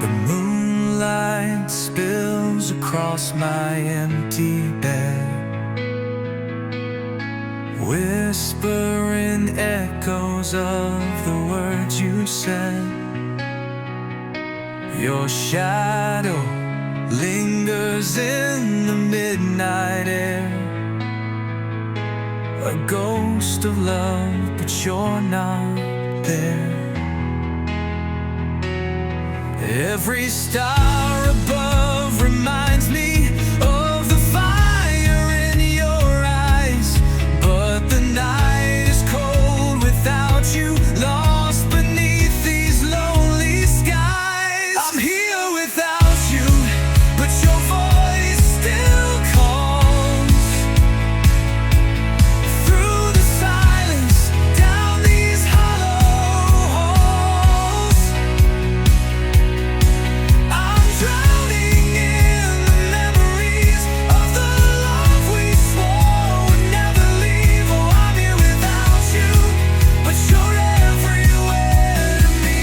The moonlight spills across my empty bed, whispering echoes of the words you said. Your shadow lingers in the midnight air, a ghost of love, but you're not there. Every star above reminds me of the fire in your eyes, but the night is cold without you, lost beneath these lonely skies. I'm here without you, but your voice still calls through the silence, down these hollow halls. I'm drowning in the memories of the love we swore would never leave. Oh, I'm here without you, but you're everywhere to me.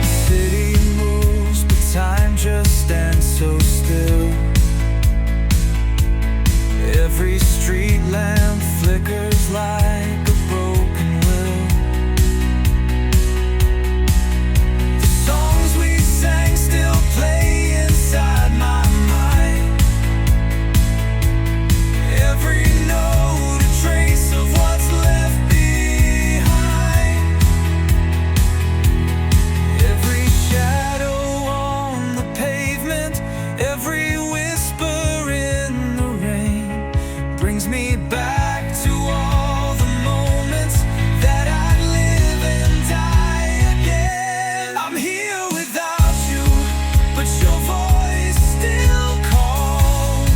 The city moves, but time just stands so still. Every street lamp flickers like a broken will. The songs we sang still play inside my mind. Every note a trace of what's left behind. Every shadow on the pavement, every whisper in the rain brings me back to all the moments that I'd live and die again. I'm here without you, but your voice still calls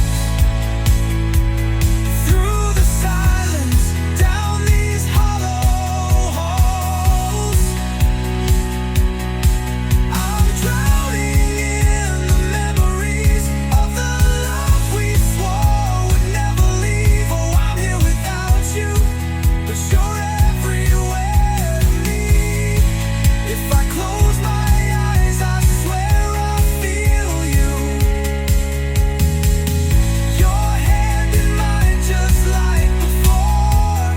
through the silence, down these hollow halls. I'm drowning in the memories of the love we swore would never leave. Oh, I'm here without you, but you're everywhere to me. If I close my eyes, I swear I feel you. Your hand in mine just like before.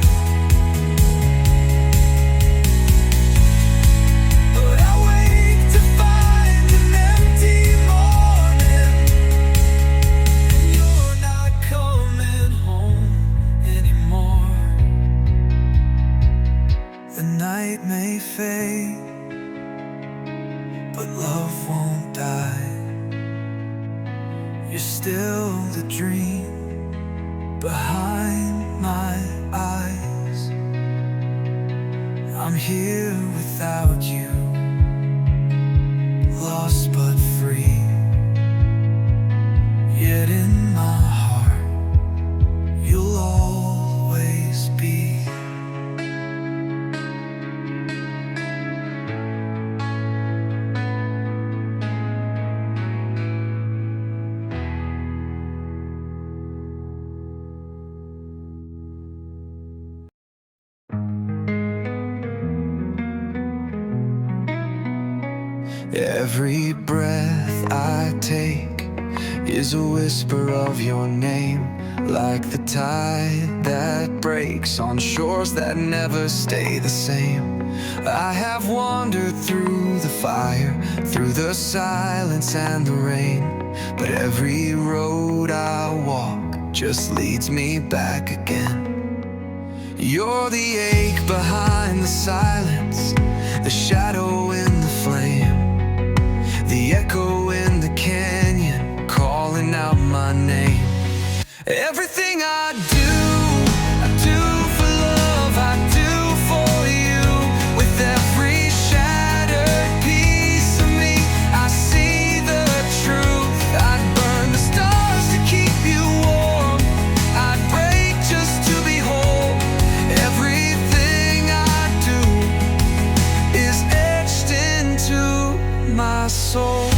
But I wake to find an empty morning, and you're not coming home anymore. The night may fade, but love won't die. You're still the dream behind my eyes. I'm here without you, lost but free. Yet in my heart, you'll always be. Every breath I take is a whisper of your name, like the tide that breaks on shores that never stay the same. I have wandered through the fire, through the silence and the rain, but every road I walk just leads me back again. You're the ache behind the silence, the shadow in the flame, the echo in the canyon calling out my name. Everything I do for love, I do for you. With every shattered piece of me, I see the truth. I'd burn the stars to keep you warm, I'd break just to be whole. Everything I do is etched into my soul.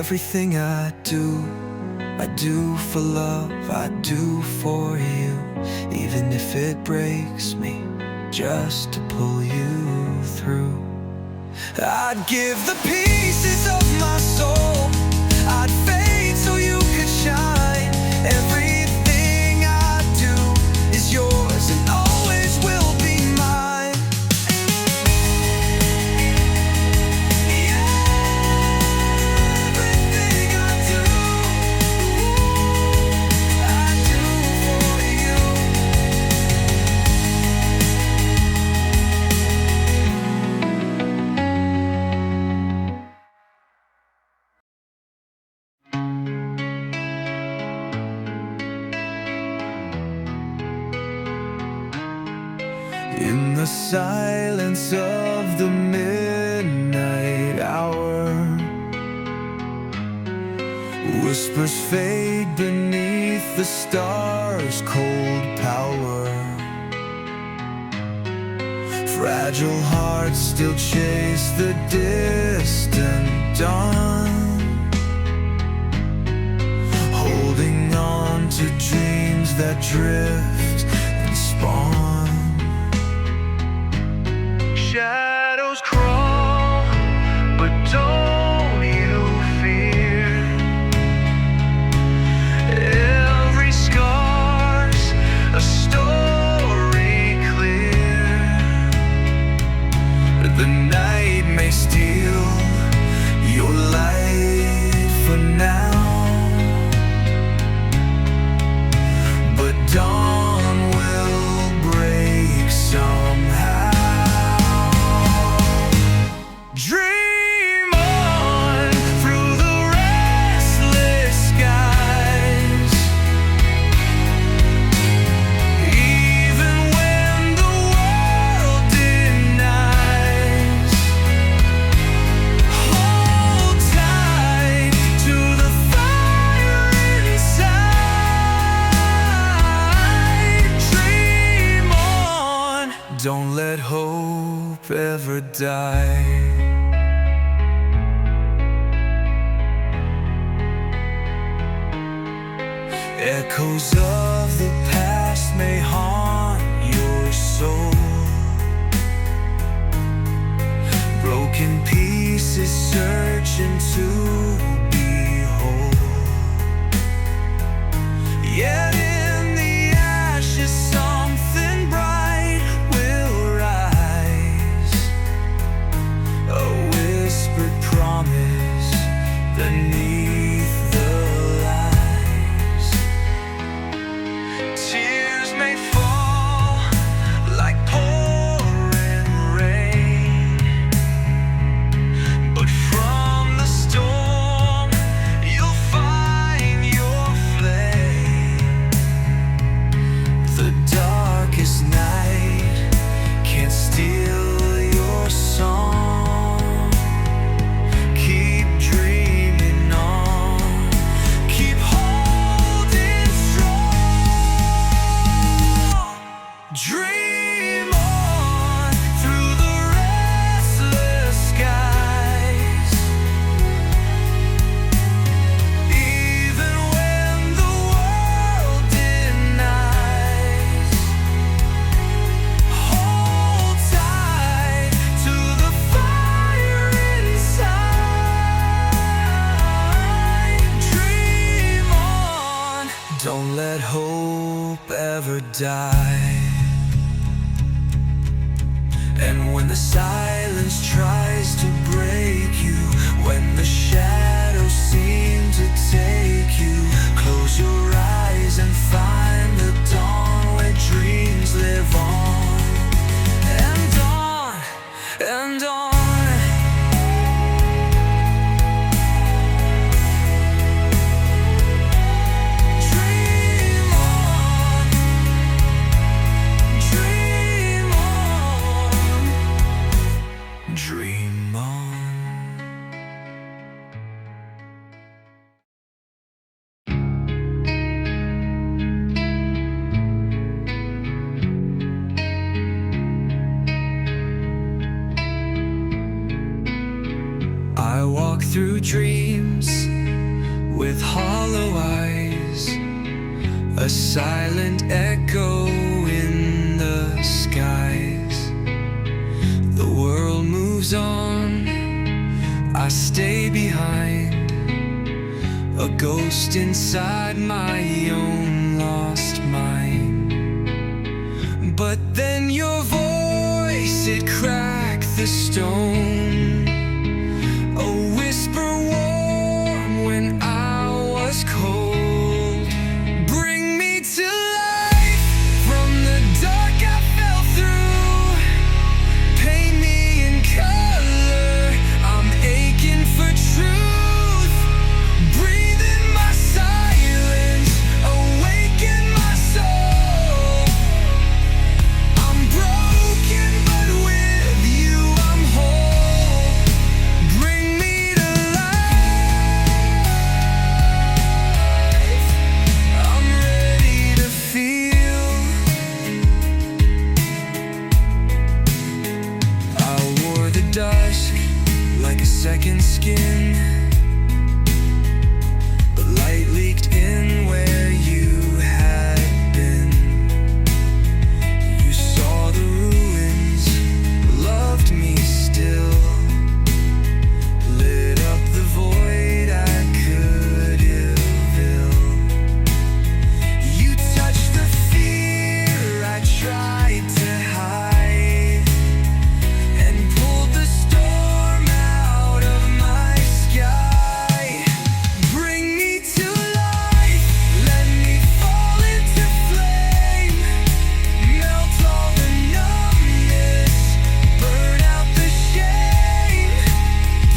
Everything I do for love, I do for you. Even if it breaks me, just to pull you through. I'd give the pieces of my soul, I'd fade so you could shine. Everything I do is yours and always will be mine. Everything I do for you. In the silence of the midnight hour, whispers fade beneath the stars' cold power. Fragile hearts still chase the distant dawn, holding on to dreams that drift and spawn. Shadows crawl, but don't you fear. Every scar's a story clear. The night may steal your life for now, but dawn will break somehow. Dream on through the restless skies, even when the world denies. Hold tight to the fire inside. Dream on, don't let hope ever die. Echoes of the past may haunt your soul. Broken pieces searching to be whole. Yet in the ashes something bright will rise, a whispered promise beneath the lies. Tears may fall like pouring rain, but from the storm you'll find your flame. The darkest night can't steal your song. Keep dreaming on, keep holding strong. Dream on through the restless skies, even when the world denies. Hold tight to the fire inside. Dream on, don't let hope ever die. And when the silence tries to break you, when the shadows seem to take you, close your eyes and find the dawn where dreams live on. And on, and on. Dream on, dream on, dream on. I walk through dreams with hollow eyes, a silent echo in the skies. The world moves on, I stay behind, a ghost inside my own lost mind. But then your voice, it cracked the stone, a whisper warm when I was cold. Bring me to life from the dark I fell through. Paint me in color, I'm aching for truth. Breathe in my silence, awaken my soul. I'm broken, but with you I'm whole. Bring me to life, I'm ready to feel. I wore the dusk like a second skin. The light leaked in where you had been. You saw the ruins, loved me still, lit up the void I could ill. You touched the fear I tried to hide, and pulled the storm out of my sky. Bring me to life, let me fall into flame, melt all the numbness, burn out the shame.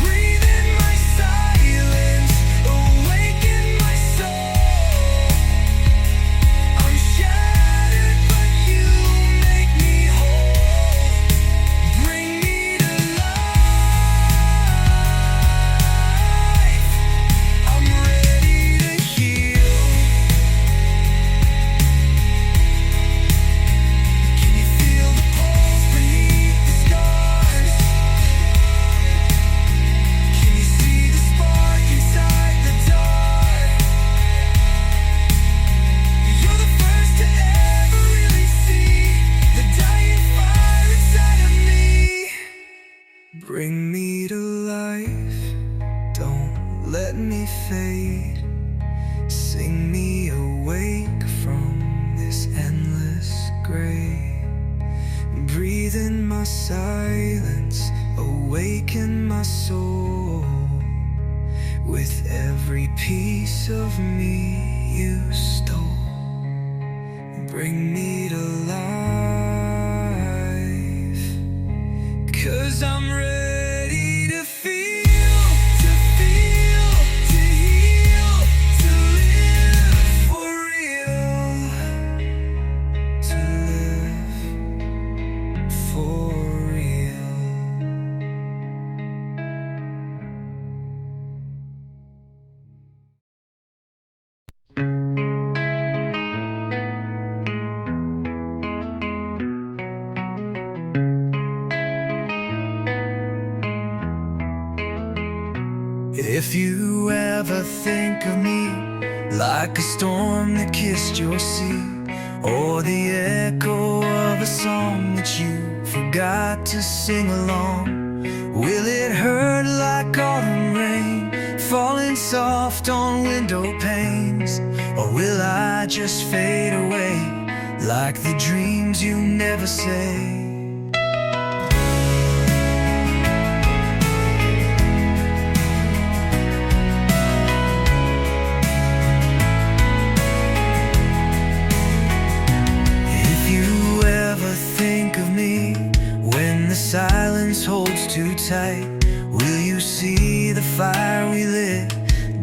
Breathe in my silence, awaken my soul. I'm shattered, but you make me whole. Bring me to life, I'm ready to heal. Can you feel the pulse beneath the stars? Can you see the spark inside the dark? You're the first to ever really see the dying fire inside of me. Bring me to life, don't let me fade. Sing me awake from this endless gray. Breathe in my silence, awaken my soul. With every piece of me you stole. Bring me to life, 'cause I'm ready to feel, to heal, to live for real, to live for real. If you ever think of me like a storm that kissed your sea, or the echo of a song that you forgot to sing along, will it hurt like autumn rain falling soft on window panes? Or will I just fade away like the dreams you never say? Silence holds too tight. Will you see the fire we lit,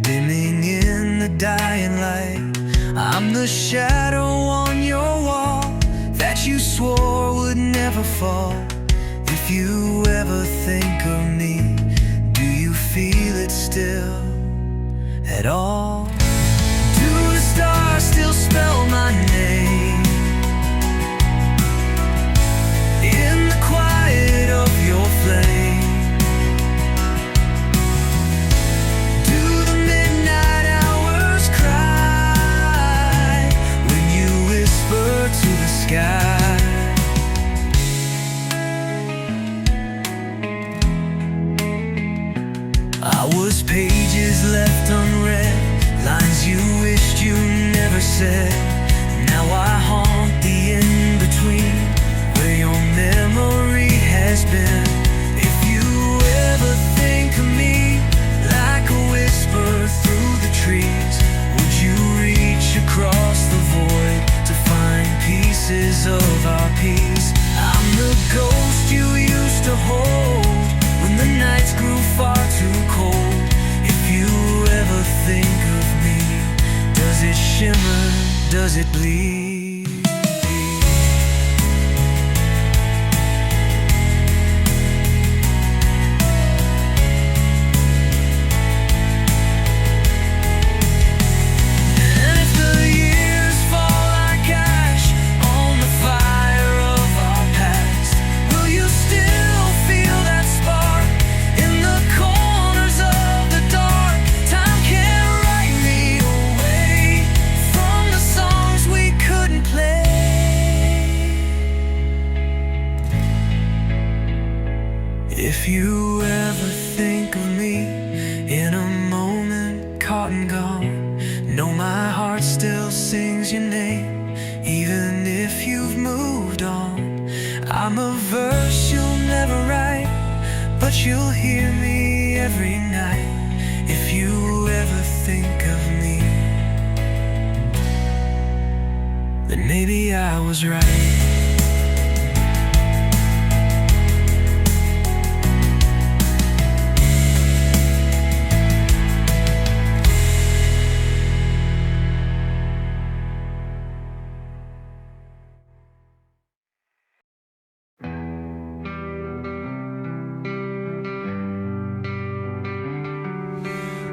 dimming in the dying light? I'm the shadow on your wall that you swore would never fall. If you ever think of me, do you feel it still at all? Do the stars still spell my name in the quiet of your flame? Do the midnight hours said. Now I haunt the in-between, where your memory has been. If you ever think of me like a whisper through the trees, would you reach across the void to find pieces of our peace? I'm the ghost you used to hold when the nights grew far too cold. If you ever think of me, does it shimmer, does it bleed? If you ever think of me in a moment, caught and gone, know my heart still sings your name, even if you've moved on. I'm a verse you'll never write, but you'll hear me every night. If you ever think of me, then maybe I was right.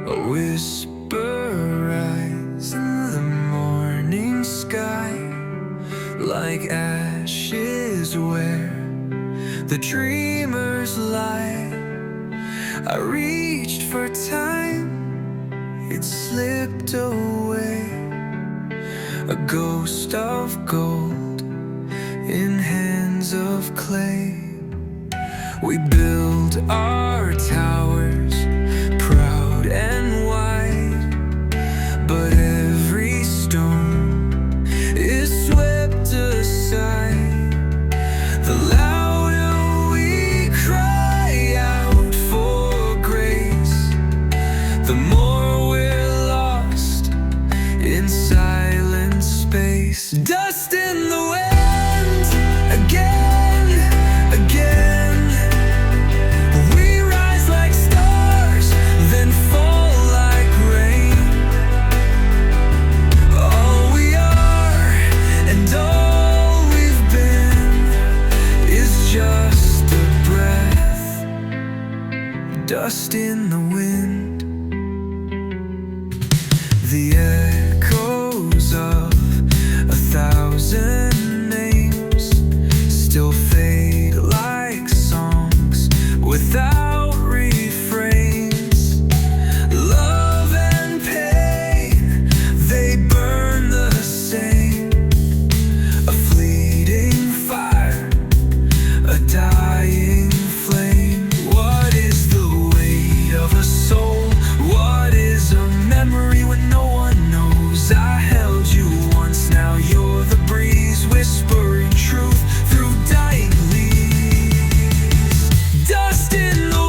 A whisper rise in the morning sky, like ashes where the dreamers lie. I reached for time, it slipped away, a ghost of gold in hands of clay. We build our towers proud and wide, but every stone is swept aside. The louder we cry out for grace, the more we're lost in silent space. Dust in the wind again, again. We rise like stars, then fall like rain. All we are and all we've been is just a breath, dust in the wind. The echoes of 1,000 names still fade like songs without refrains. Love and pain, they burn the same. A fleeting fire, a dying flame. What is the weight of a soul? What is a memory when no one knows? I held you once, now you're the breeze, whispering truth through dying leaves. Dust in the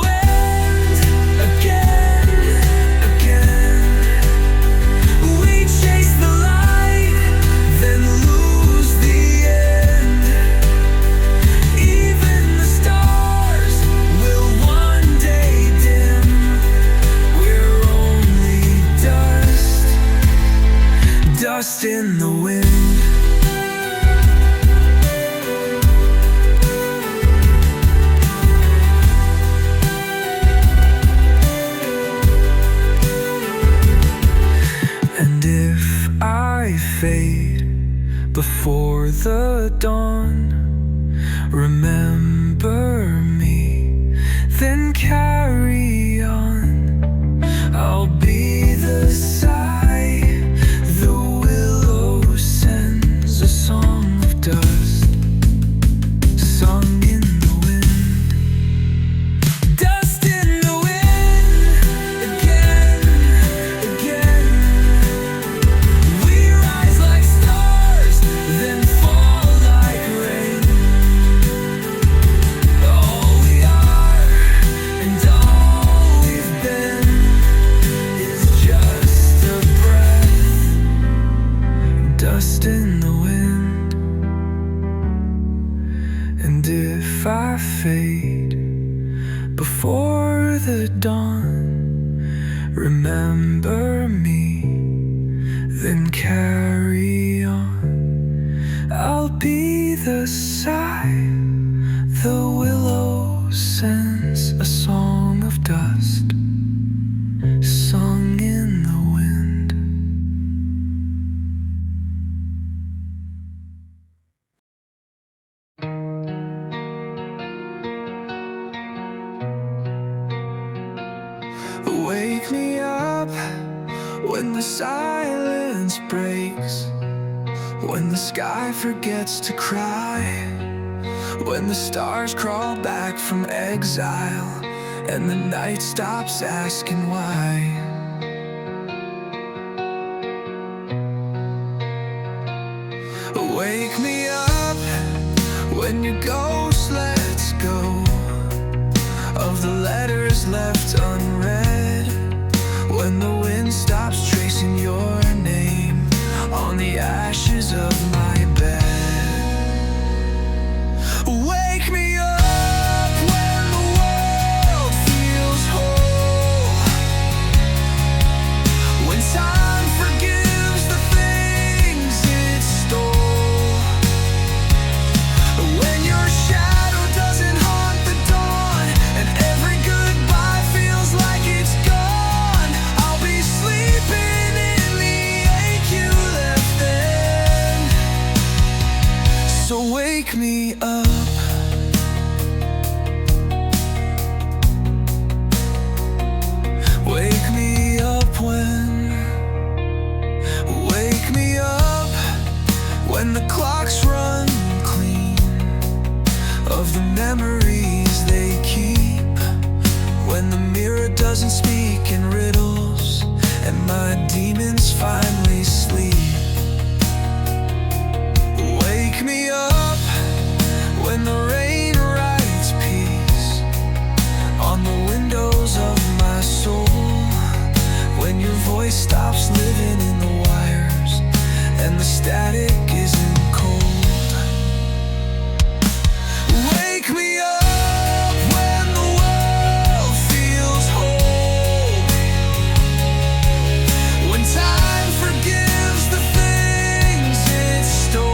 if I fade before the dawn, remember me, then carry on. I'll be the sigh the willow sends, a song of dust sung in the wind. Wake me up when the silence breaks, when the sky forgets to cry, when the stars crawl back from exile and the night stops asking why. Wake me up when your ghost lets go of the letters left unread, when the wind stops tracing your name on the ashes of my bed. Wake me up when the world feels whole, when time forgives the things it stole, when your shadow doesn't haunt the dawn and every goodbye feels like it's gone. I'll be sleeping in the ache you left then. So wake me up. Wake me up when the clocks run clean of the memories they keep, when the mirror doesn't speak in riddles and my demons finally sleep. Wake me up when the rain writes peace on the windows of my soul, when your voice stops living in the wires and the static isn't cold. Wake me up when the world feels whole, when time forgives the things it stole,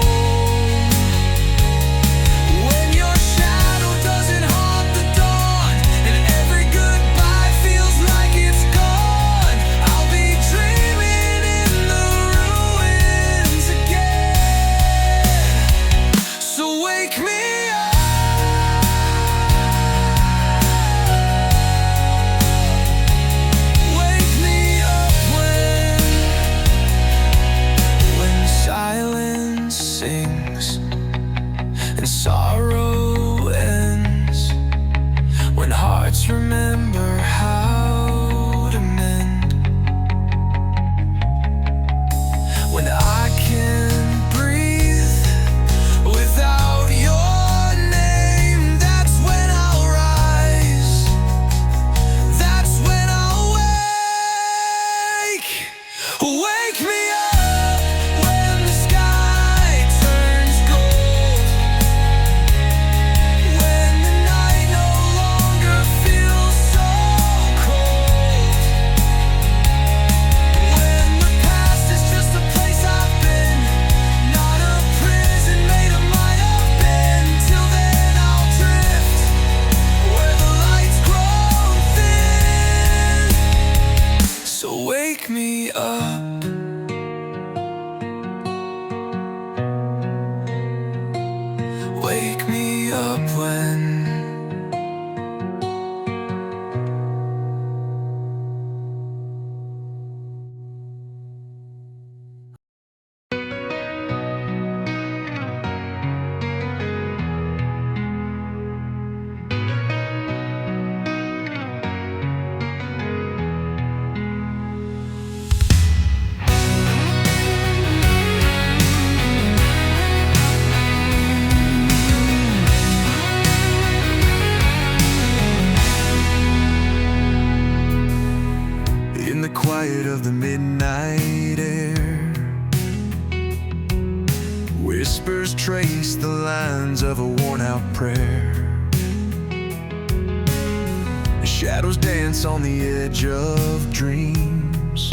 when your shadow doesn't haunt the dawn and every goodbye feels like it's gone. I'll be dreaming in the ruins again. So wake me up. Wake me up when silence sings and sorrow ends, when hearts remember how to mend, when I can breathe without your name. That's when I'll rise, that's when I'll wake. Wake me up when the sky turns gold, when the night no longer feels so cold, when the past is just a place I've been, not a prison made of might have been. Till then I'll drift where the lights grow thin. So wake me up. Wake me up when in the quiet of the midnight air, whispers trace the lines of a worn-out prayer. Shadows dance on the edge of dreams,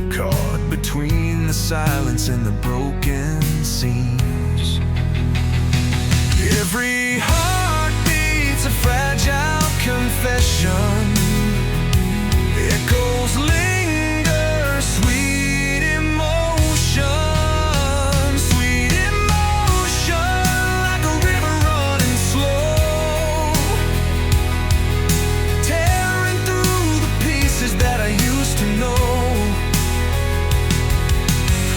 caught between the silence and the broken seams. Every heart beats a fragile confession. Echoes linger, sweet emotion, sweet emotion, like a river running slow, tearing through the pieces that I used to know.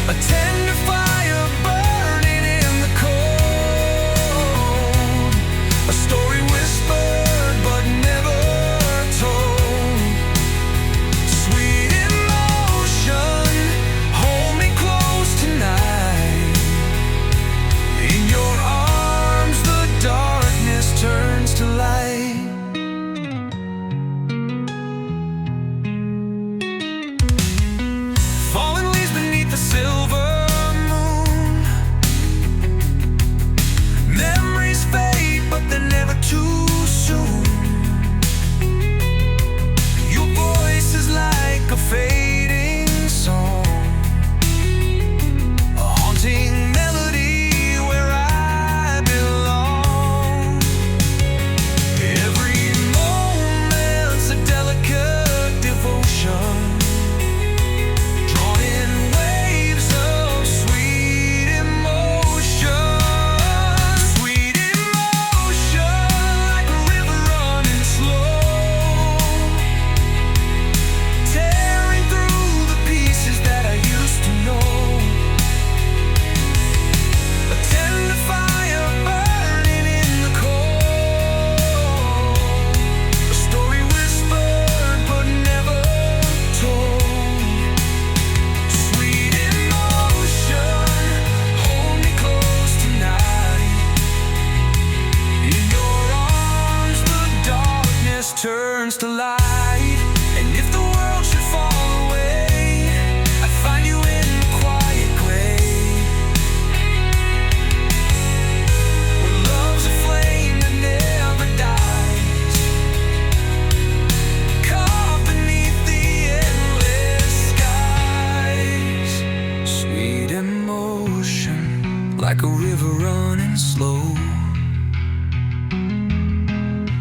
A tender fire burning in the cold, a story whispered but never told. Sweet emotion, hold me close tonight. In your arms the darkness turns to light. Fallen leaves beneath the silver moon. Memories fade, but they're never too soon. Your voice is like a fading song, a haunting melody where I belong. Every moment's a delicate devotion, drawn in waves of sweet emotion. Sweet emotion, like a river running slow, tearing through the pieces that I used to know. A tender fire burning in the cold, a story whispered but never told. Sweet emotion, hold me close tonight. In your arms the darkness turns to light. And if the world should fall away, I'd find you in the quiet glade, where love's a flame that never dies, caught beneath the endless skies. Sweet emotion, like a river running slow,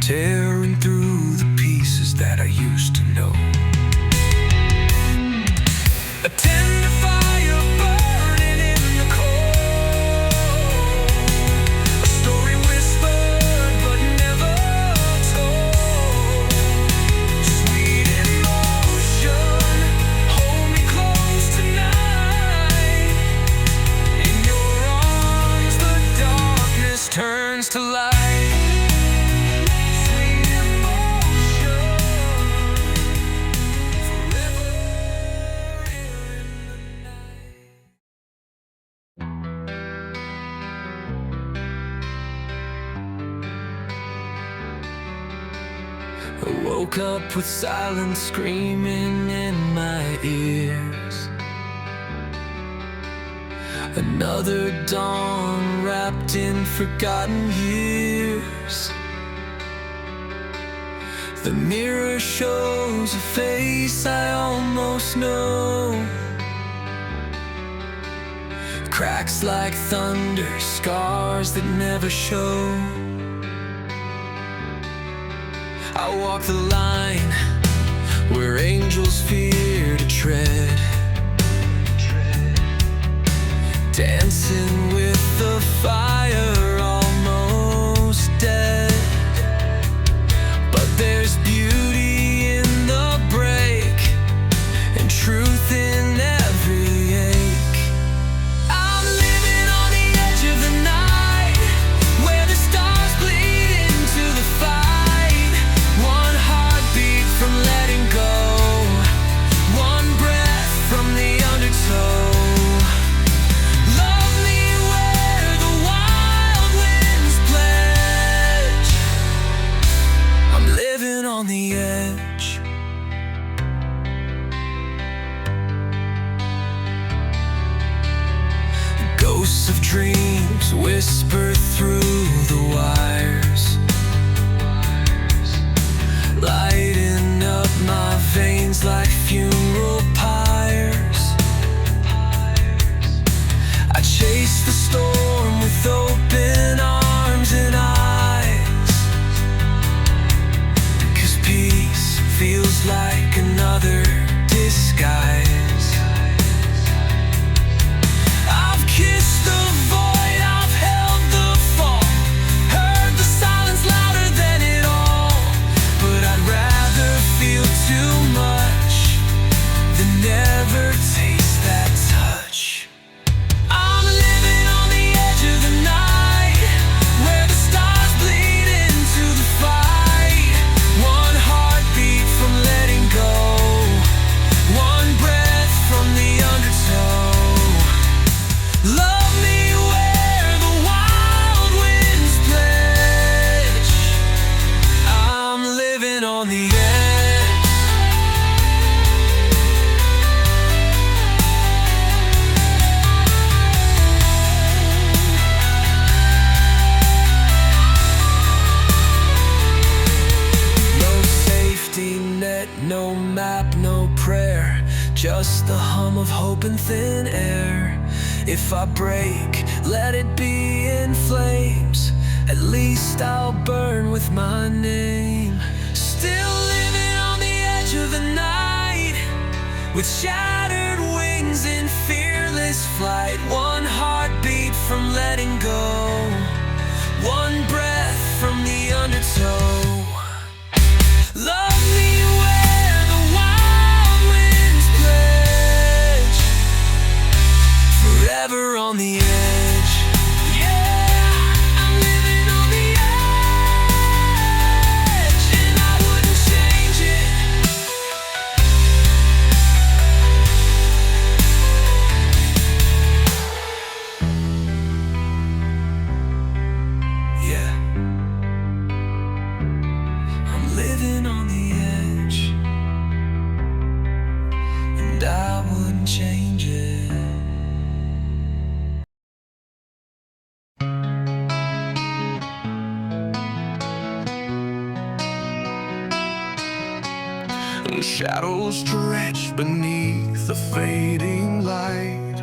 tearing through the pieces that I used to know. A tender fire burning in the cold, a story whispered but never told. Sweet emotion, hold me close tonight. In your arms the darkness turns to light. Sweet emotion, forever here in the night. I woke up with silence screaming in my ears. Another dawn wrapped in forgotten years. The mirror shows a face I almost know. Cracks like thunder, scars that never show. I walk the line where angels fear to tread, dancing with the fire, almost dead. But there's beauty in the break, and truth in every ache. I'm living on the edge of the night, where the stars bleed into the fight. One heartbeat from letting go, one breath from the undertow. Love me where the wild winds pledge. I'm living on the edge. Ghosts of dreams whisper through the wires, feels like another disguise. I've kissed the void, I've held the fall, heard the silence louder than it all. But I'd rather feel too much than never taste that touch. I'm living on the edge of the night, where the stars bleed into the fight. One heartbeat from letting go, one breath from the undertow. Love me where the wild winds pledge. I'm living on the edge. No map, no prayer, just the hum of hope in thin air. If I break, let it be in flames, at least I'll burn with my name. Still living on the edge of the night, with shattered wings in fearless flight. One heartbeat from letting go, one breath from the undertow. Love me where the wild winds pledge, forever on the edge. Yeah, I'm living on the edge, and I wouldn't change it. Yeah, I'm living on the edge, and I wouldn't change it. Shadows stretch beneath the fading light,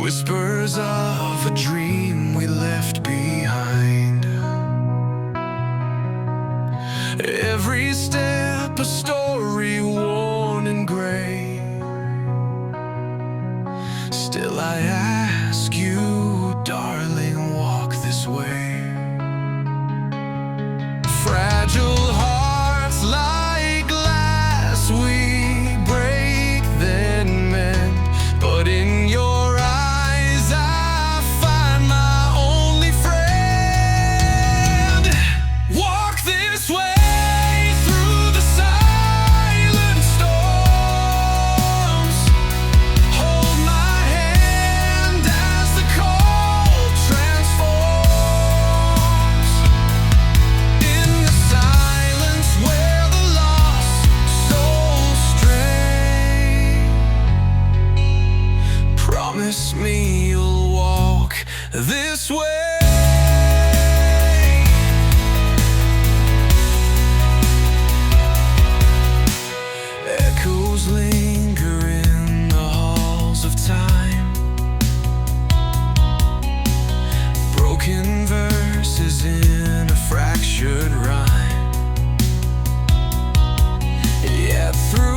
whispers of a dream we left behind. Every step a story worn in gray. Still I ask you, darling, walk this way. Fragile hearts like glass, we break then mend, but in your eyes I find my only friend. Walk this way. Promise me you'll walk this way. Echoes linger in the halls of time, broken verses in a fractured rhyme. Yet through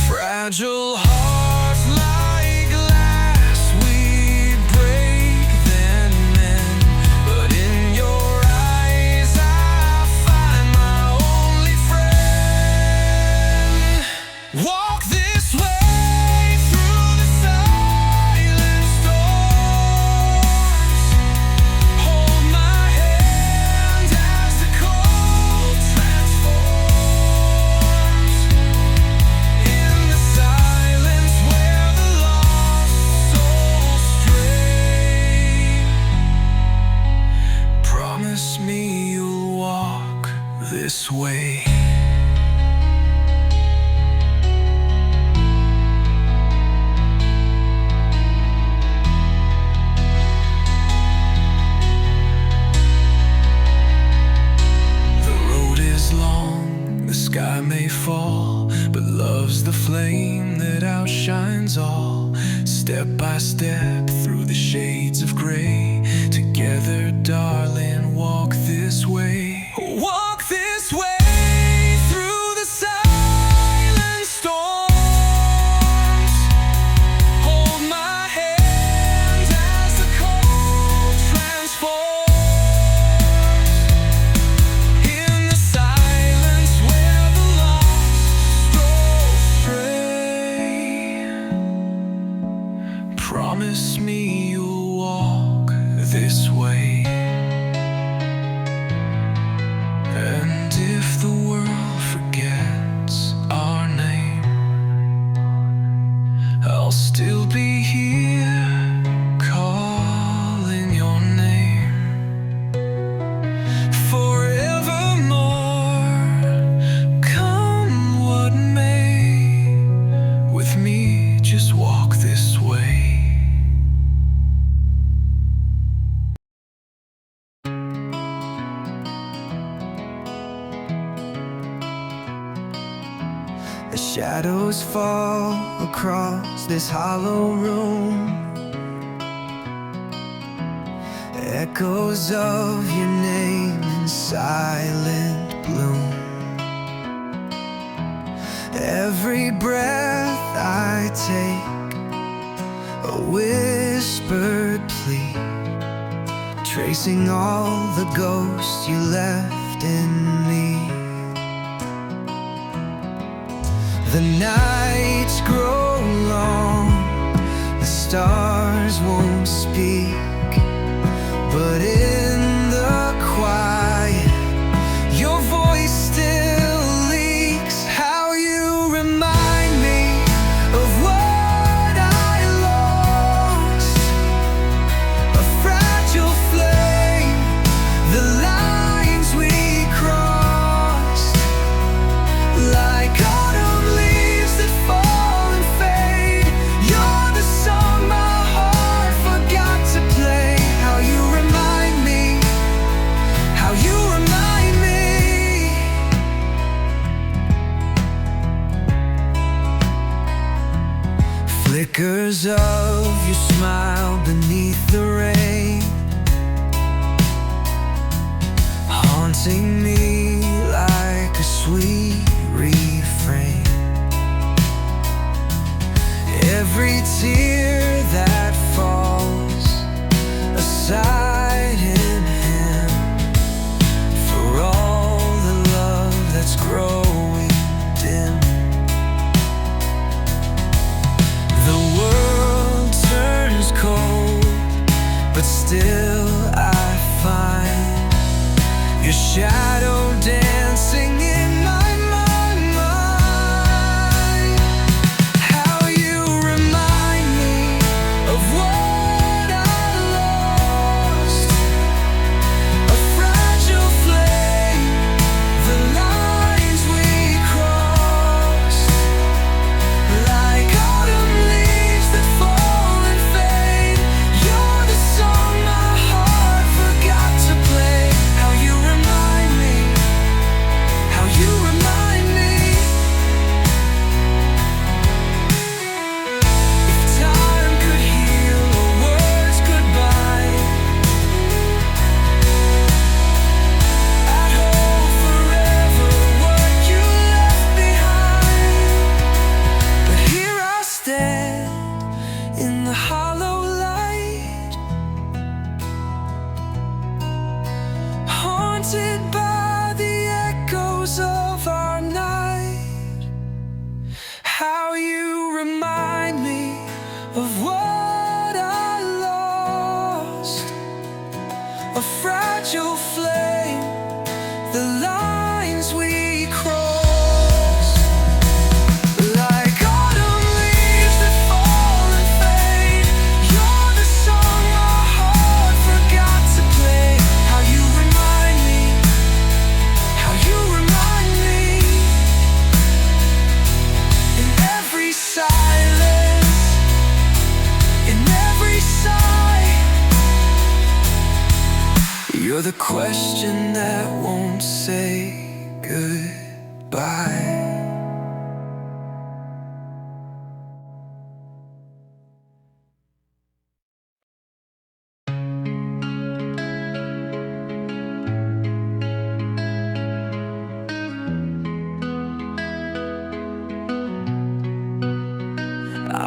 fragile hearts like glass, we break then mend, but in your eyes I find my only friend. Walk this way through the silent storms, hold my hand as the cold transforms. In the silence where the lost souls stray, promise me you'll walk this way. The road is long, the sky may fall, shines all, step by step through the shades of gray. Together, darling, walk this way. Walk this way. Promise me you'll walk this way. And if the world forgets our name, I'll still be here calling your name forevermore. Come what may, with me just walk this way. The shadows fall across this hollow room, echoes of your name in silent bloom. Every breath I take, a whispered plea, tracing all the ghosts you left in me. The nights grow long, the stars won't speak, but in the quiet, your voice still leaks. How you remind me of what I lost, a fragile flame, the lines we crossed, like flickers of your smile beneath the rain, haunting me like a sweet refrain. Every tear that falls, a sigh in him, for all the love that's growing dim. But still I find your shadow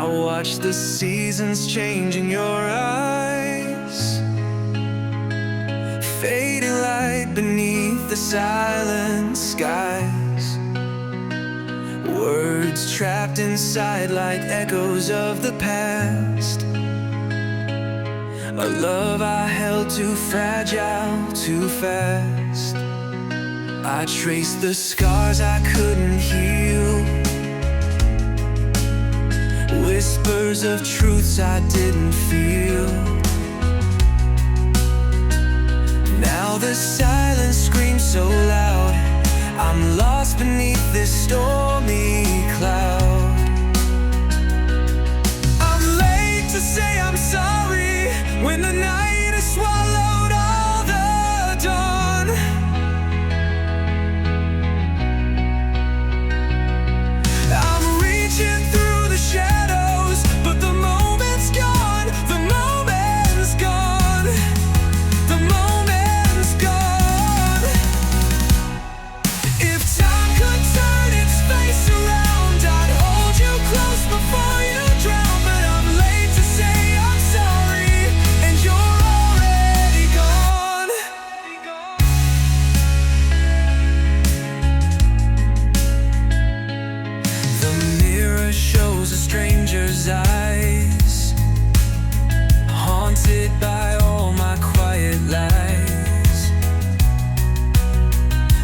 watch the seasons change in your eyes, fading light beneath the silent skies. Words trapped inside like echoes of the past. A love I held too fragile, too fast. I traced the scars I couldn't heal, whispers of truths I didn't feel. Now the silence screams so loud, I'm lost beneath this stormy cloud. I'm late to say I'm sorry when the night has swallowed all the dawn. I'm reaching through the shadows, but the moment's gone, the moment's gone, the moment's gone. If time could turn its face around, I'd hold you close before you drown. But I'm late to say I'm sorry, and you're already gone. The mirror shows a stranger's eyes, haunted by all my quiet lies.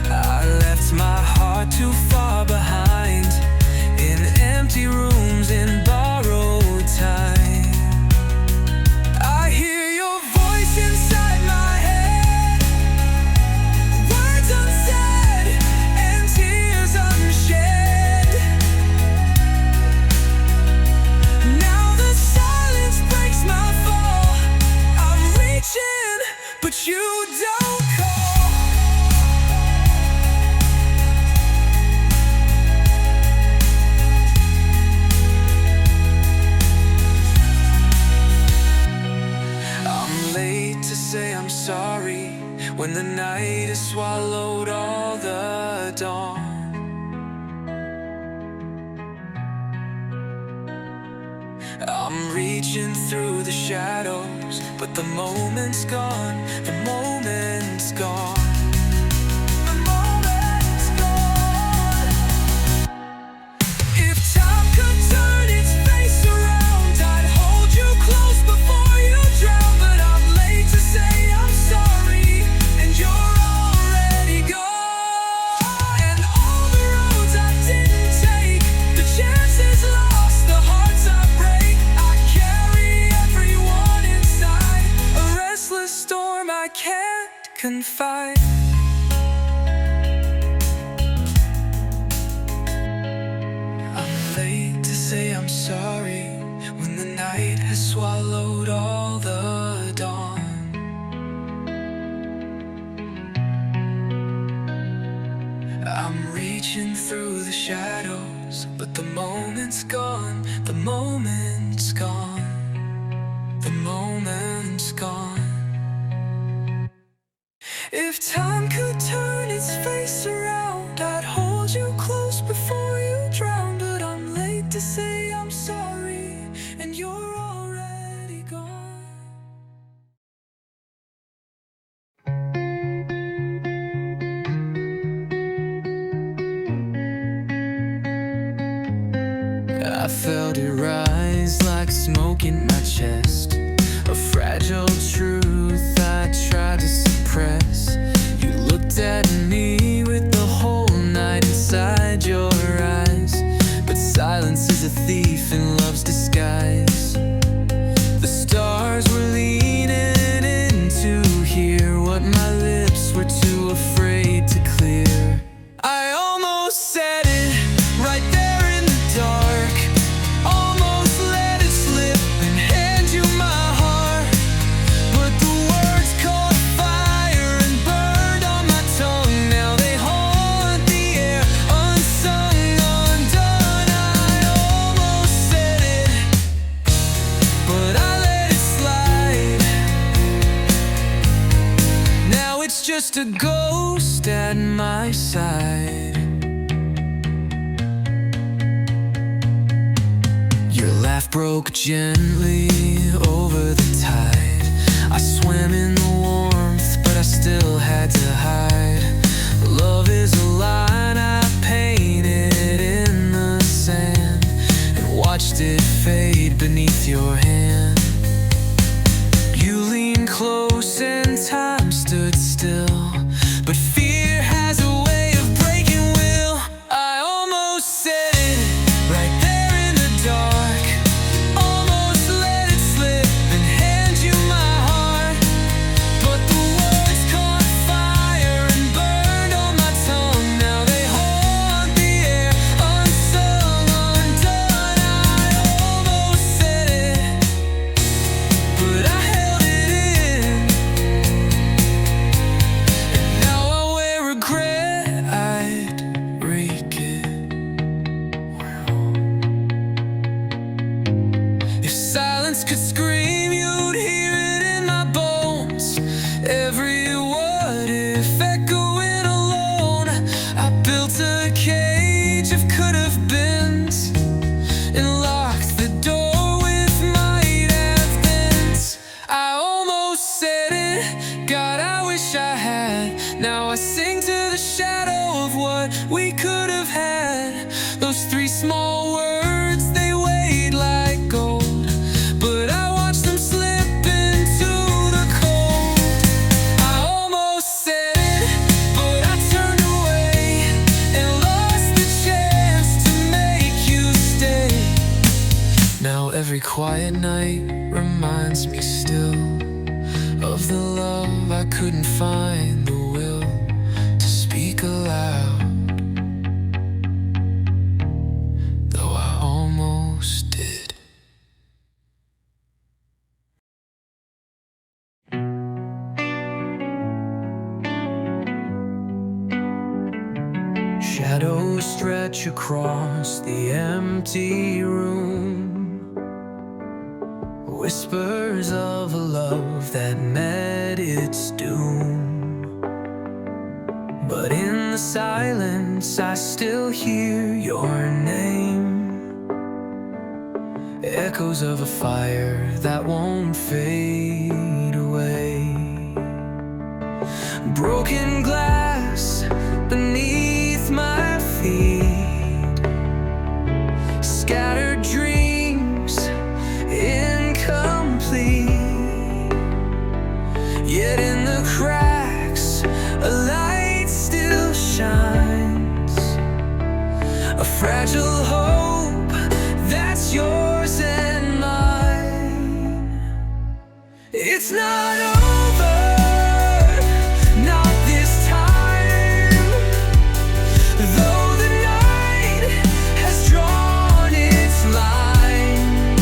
I left my heart too far behind, in empty rooms, in borrowed time. I hear your voice inside my head, words unsaid and tears unshed. Now the silence breaks my fall. I'm reaching, but you don't call. I'm late to say I'm sorry when the night has swallowed all the dawn. I'm reaching through the shadows, but the moment's gone, the moment's gone. The moment's gone. If time could turn its face around, I'd hold you close before you drown. But I'm late to say I'm sorry, and you're already gone. And all the roads I didn't take, the chances lost, the hearts I break, I carry everyone inside, a restless storm I can't confide. I'm late to say I'm sorry when the night has swallowed all the dawn. I'm reaching through the shadows, but the moment's gone, the moment's gone, the moment's gone. If time could turn its face around, I'd hold you close before you drown. But I'm late to say I'm sorry, and you're already gone. I felt it rise like smoke in my chest, a fragile truth I tried to suppress. You looked at me with the whole night inside your eyes, but silence is a thief in love's disguise. The stars were leaning in to hear what my lips were too afraid to clear. I almost said it right there in the dark, almost let it slip and hand you my heart. But the words caught fire and burned on my tongue. Now they haunt the air, unsung, undone. I almost said it, but I let it slide. Now it's just a ghost at my side. Your laugh broke gently over the tide. I swam in the warmth, but I still had to hide. Love is a line I painted in the sand and watched it fade beneath your hand. You leaned close and time stood still, but fear has a way of breaking will. I almost said it right there in the dark, almost let it slip and hand you my heart. But the words caught fire and burned on my tongue. Now they haunt the air, unsung, undone. I almost said it, but I held it in. And now I wear regret, I'd break it. If silence could scream, you'd hear it in my bones. Every what if echoing alone. I built a cage of could-have beens and locked the door with might have beens. I almost said it, God, I wish I had. Now I sing to the shadow of what we could have had. Those three small words, they weighed like gold, but I watched them slip into the cold. I almost said it, but I turned away and lost the chance to make you stay. Now every quiet night reminds me still of the love I couldn't find the will to speak aloud, though I almost did. Shadows stretch across the empty room, whispers of a love that met its doom. But in the silence I still hear your name, echoes of a fire that won't fade away. Broken glass beneath my feet, scattered dreams incomplete. Yet in the cracks a light still shines, a fragile hope that's yours and mine. It's not over, not this time, though the night has drawn its line.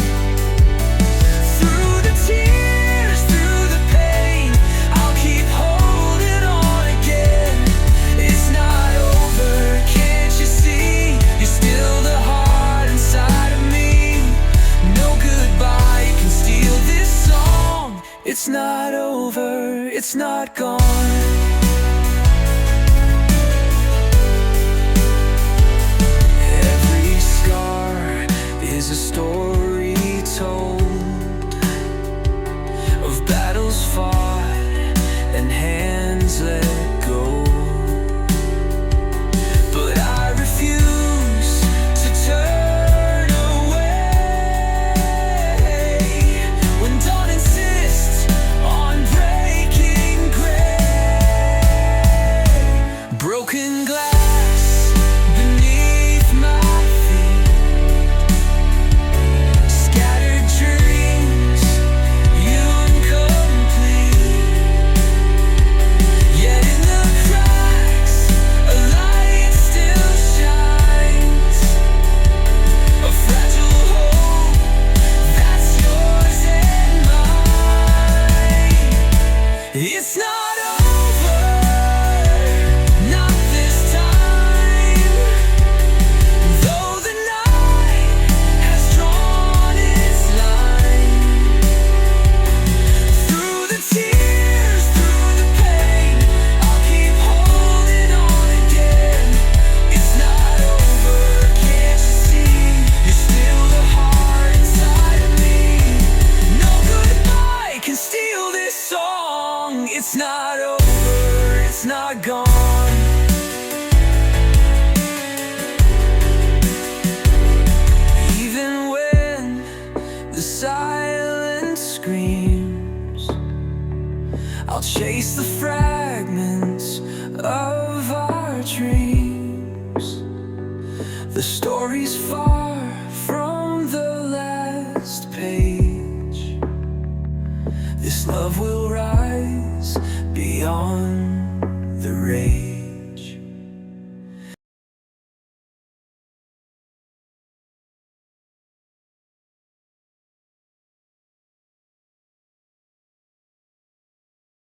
Through the tears, through the pain, I'll keep holding on again. It's not over, can't you see? You're still the heart inside of me. No goodbye can steal this song. It's not over, it's not gone. Every scar is a story told of battles fought and hands let go. But I refuse to turn away when dawn insists on breaking gray. I'll chase the fragments of our dreams. The stories far